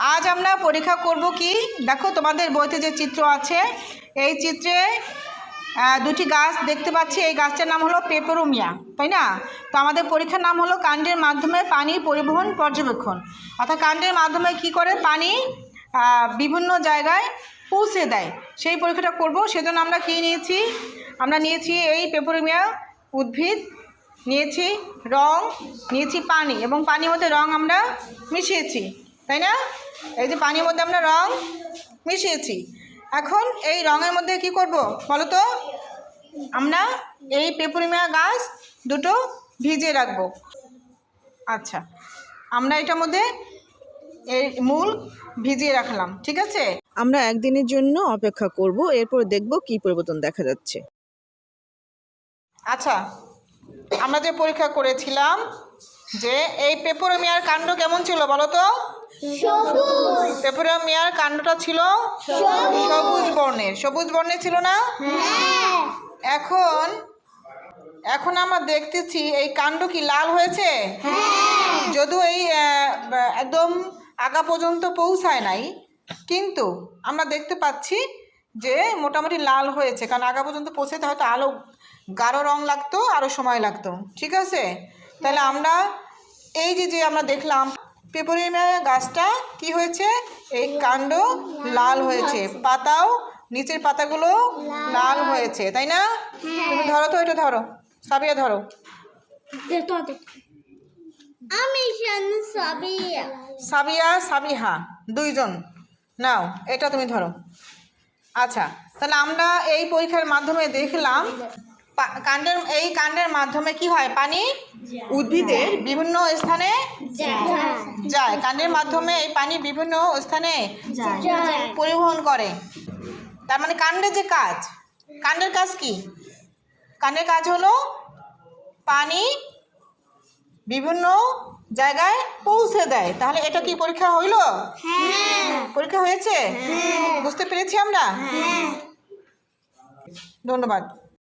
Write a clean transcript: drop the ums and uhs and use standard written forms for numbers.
আজ আমরা পরীক্ষা করব কি, দেখো তোমাদের বইতে যে চিত্র আছে, এই চিত্রে দুটি গাছ দেখতে পাচ্ছি। এই গাছটার নাম হলো পেপেরোমিয়া, তাই না? তো আমাদের পরীক্ষার নাম হলো কাণ্ডের মাধ্যমে পানি পরিবহন পর্যবেক্ষণ। অর্থাৎ কাণ্ডের মাধ্যমে কি করে পানি বিভিন্ন জায়গায় পৌঁছে দেয়, সেই পরীক্ষাটা করব। সেজন্য আমরা কি নিয়েছি? আমরা নিয়েছি এই পেপেরোমিয়া উদ্ভিদ, নিয়েছি রং, নিয়েছি পানি, এবং পানির মধ্যে রং আমরা মিশিয়েছি, তাই না? এই যে পানির মধ্যে আমরা রং মিশিয়েছি। এখন এই রঙের মধ্যে কি করব বলো তো? আমরা এই পেপেরোমিয়া গাছ দুটো ভিজিয়ে রাখবো। আচ্ছা, আমরা এটার মধ্যে এই মূল ভিজিয়ে রাখলাম, ঠিক আছে? আমরা একদিনের জন্য অপেক্ষা করব, এরপর দেখব কি পরিবর্তন দেখা যাচ্ছে। আচ্ছা, আমরা যে পরীক্ষা করেছিলাম যে এই পেপেরোমিয়ার কাণ্ড কেমন ছিল বলো তো? পেপেরোমিয়ার কাণ্ডটা ছিল সবুজ বর্ণের। সবুজ বর্ণের ছিল না? এখন আমরা দেখতেছি এই কাণ্ড কি লাল হয়েছে? যদিও এই একদম আগা পর্যন্ত পৌঁছায় নাই, কিন্তু আমরা দেখতে পাচ্ছি যে মোটামুটি লাল হয়েছে, কারণ আগা পর্যন্ত পৌঁছাতে হয়তো আলো গাঢ় রং লাগতো, আরও সময় লাগতো, ঠিক আছে? তাহলে আমরা এই যে আমরা দেখলাম পেপেরোমিয়া গাছটা কি হয়েছে, এই কাণ্ড লাল হয়েছে, পাতাও নিচের পাতাগুলো লাল হয়েছে, তাই না? তুমি ধরো তো, এটা ধরো, সাবিয়া ধরো। সাবিয়া সাবিহা দুইজন নাও, এটা তুমি ধরো। আচ্ছা, তাহলে আমরা এই পরীক্ষার মাধ্যমে দেখলাম কাণ্ডের মাধ্যমে কি হয়, পানি উদ্ভিদের বিভিন্ন স্থানে যায়। কাণ্ডের মাধ্যমে এই পানি বিভিন্ন স্থানে পরিবহন করে। তার মানে কাণ্ডের যে কাজ, কাণ্ডের কাজ কি? কাণ্ডের কাজ হলো পানি বিভিন্ন জায়গায় পৌঁছে দেয়। তাহলে এটা কি পরীক্ষা হইল? পরীক্ষা হয়েছে? বুঝতে পেরেছি আমরা? ধন্যবাদ।